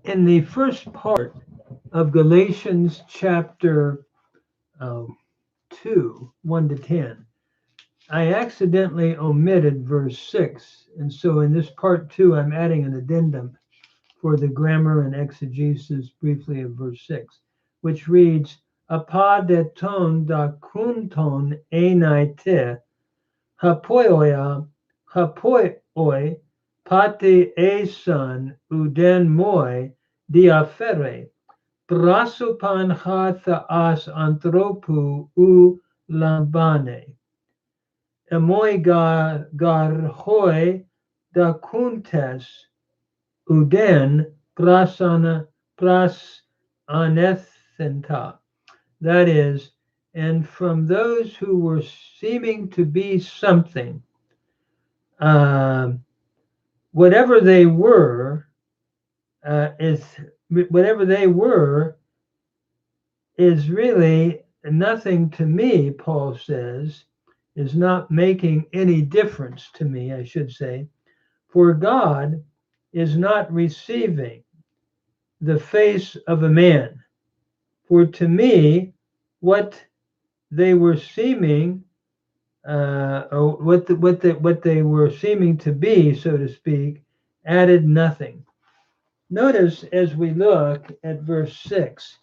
In the first part of Galatians chapter uh, 2, 1 to 10, I accidentally omitted verse 6. And so in this part 2, I'm adding an addendum for the grammar and exegesis briefly of verse 6, which reads, Apadeton da kunton enai te, hapoioia, hapoioi, pate esan uden moi diafere, brasopan hatha as anthropu u lambane, emoi gar hoi da kuntes uden prasanethenta. That is, and from those who were seeming to be something, uh, whatever they were, is whatever they were is really nothing to me. Paul says, is not making any difference to me, I should say, for God is not receiving the face of a man. For to me, what they were seeming, or what they were seeming to be, so to speak, added nothing. Notice as we look at verse 6,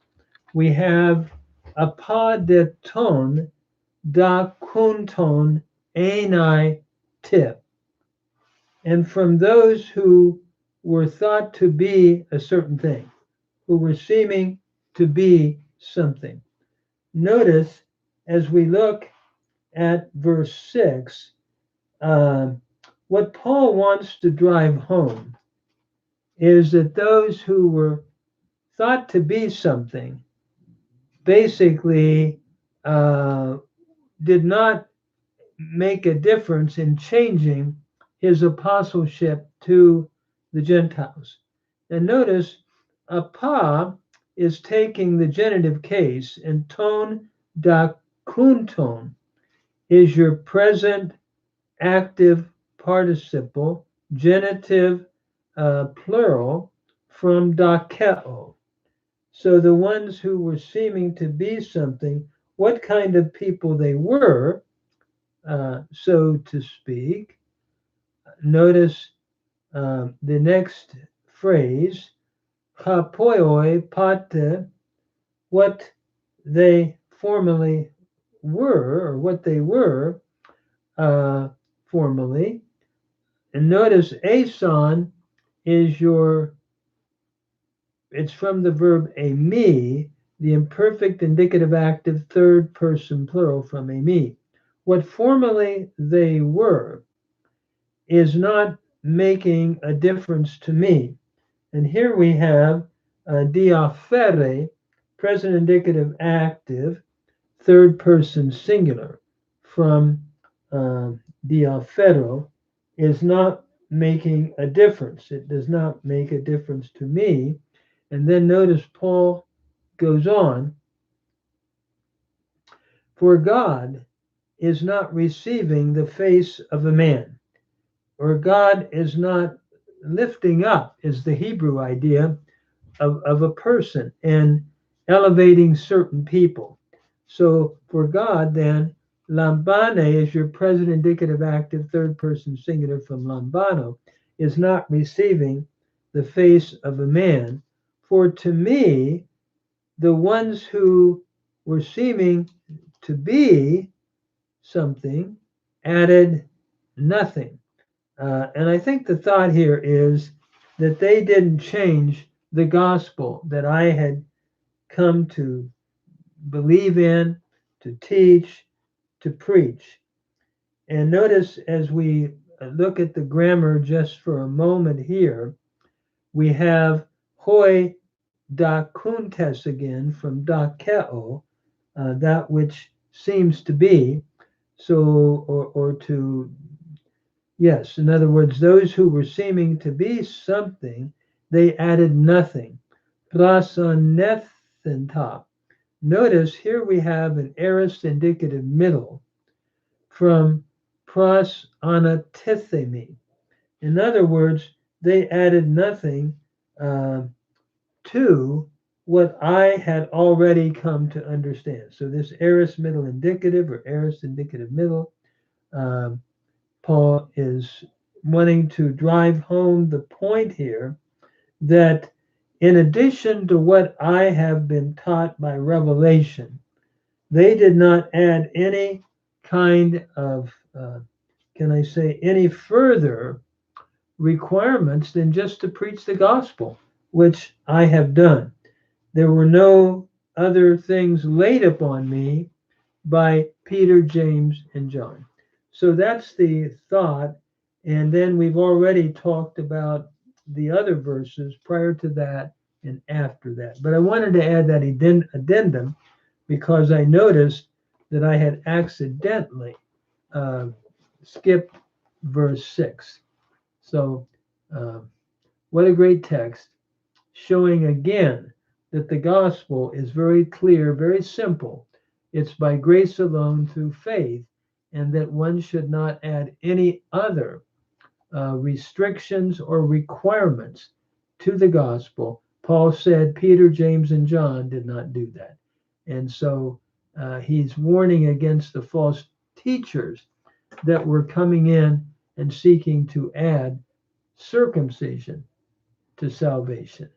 we have apadeton da kunton enai tip, and from those who were thought to be a certain thing, who were seeming to be something. Notice as we look at verse 6, uh, what Paul wants to drive home is that those who were thought to be something basically did not make a difference in changing his apostleship to the Gentiles. And notice, apa is taking the genitive case, and ton da kunton is your present active participle, genitive plural from dakeo. So the ones who were seeming to be something, what kind of people they were, so to speak. Notice the next phrase, hapoioi pate, what they formerly were, or what they were formerly. And notice ason is it's from the verb me, the imperfect indicative active third person plural from me. What formerly they were is not making a difference to me. And here we have diafere, present indicative active, third person singular from diafero, is not making a difference. It does not make a difference to me. And then notice Paul goes on, for God is not receiving the face of a man, or God is not lifting up, is the Hebrew idea of a person and elevating certain people. So for God, then, lambane is your present indicative active third person singular from lambano, is not receiving the face of a man. For to me, the ones who were seeming to be something added nothing. And I think the thought here is that they didn't change the gospel that I had come to believe in, to teach, to preach. And notice as we look at the grammar just for a moment here, we have hoi da kuntes again from da keo, that which seems to be. So, or to, yes, in other words, those who were seeming to be something, they added nothing. Prasonethenta. Notice here we have an aorist indicative middle from pros anatithemi. In other words, they added nothing to what I had already come to understand. So this aorist middle indicative or aorist indicative middle, um, Paul is wanting to drive home the point here that in addition to what I have been taught by revelation, they did not add any kind of, can I say, any further requirements than just to preach the gospel, which I have done. There were no other things laid upon me by Peter, James, and John. So that's the thought. And then we've already talked about the other verses prior to that and after that. But I wanted to add that addendum because I noticed that I had accidentally uh, skipped verse 6. So, uh, what a great text, showing again that the gospel is very clear, very simple. It's by grace alone through faith, and that one should not add any other restrictions or requirements to the gospel. Paul said Peter, James, and John did not do that. And so he's warning against the false teachers that were coming in and seeking to add circumcision to salvation.